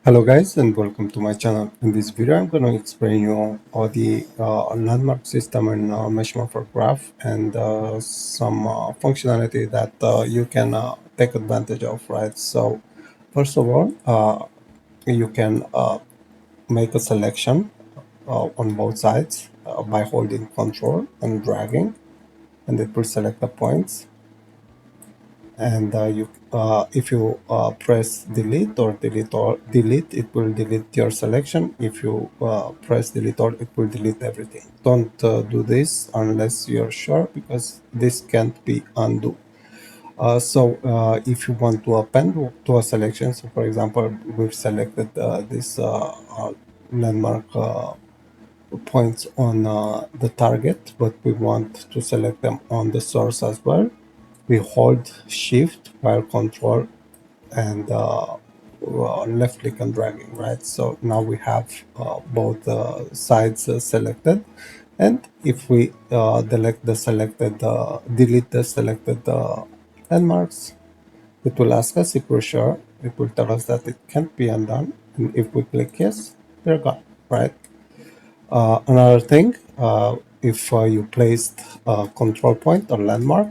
Hello guys and welcome to my channel. In this video I'm going to explain you all the landmark system in Mesh Morpher Graph and some functionality that you can take advantage of, right? So first of all, you can make a selection on both sides by holding Control and dragging, and it will select the points. And if you press delete, it will delete your selection. If you press delete all, it will delete everything. Don't do this unless you're sure, because this can't be undo. If you want to append to a selection, so for example we've selected this landmark points on the target, but we want to select them on the source as well. We hold shift while control and left click and dragging, right? So now we have both sides selected, and if we delete the selected landmarks, it will ask us if we're sure. It will tell us that it can't be undone, and if we click yes, they're gone, right? Another thing, if you placed a control point or landmark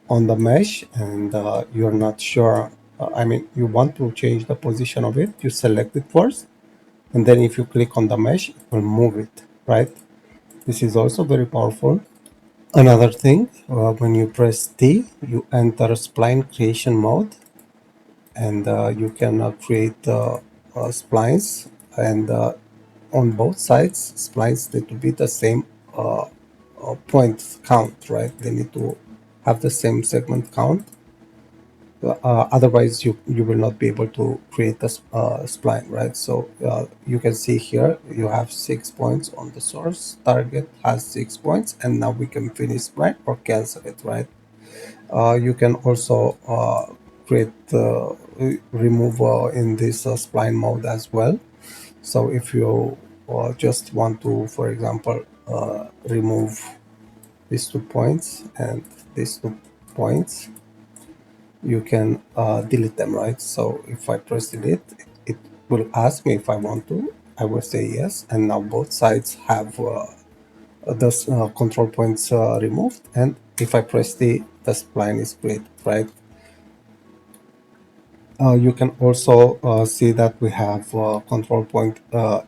on the mesh, and you're not sure, you want to change the position of it, you select it first, and then if you click on the mesh, it will move it, right? This is also very powerful. Another thing, when you press T, you enter spline creation mode, and you can create splines, and on both sides, splines need to be the same point count, right? They need to have the same segment count. Otherwise, you will not be able to create a spline, right? So you can see here you have 6 points on the source. Target has 6 points, and now we can finish spline or cancel it, right? You can also create remove in this spline mode as well. So if you just want to, for example, remove these 2 points and these 2 points, you can delete them, right? So if I press delete, it will ask me if I want to. I will say yes, and now both sides have those control points removed, and if I press the spline is great, right? You can also see that we have control point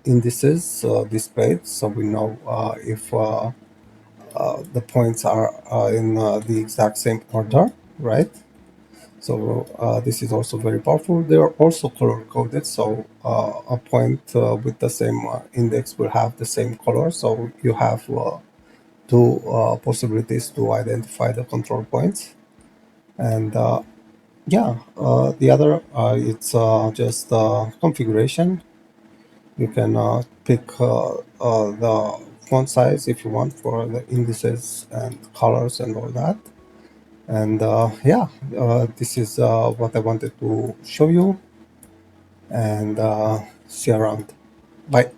indices displayed, so we know if the points are in the exact same order, right? So this is also very powerful. They are also color coded, so a point with the same index will have the same color. So you have two possibilities to identify the control points. And the other it's just configuration. You can pick the font size if you want for the indices and colors and all that. And this is what I wanted to show you, and see you around. Bye.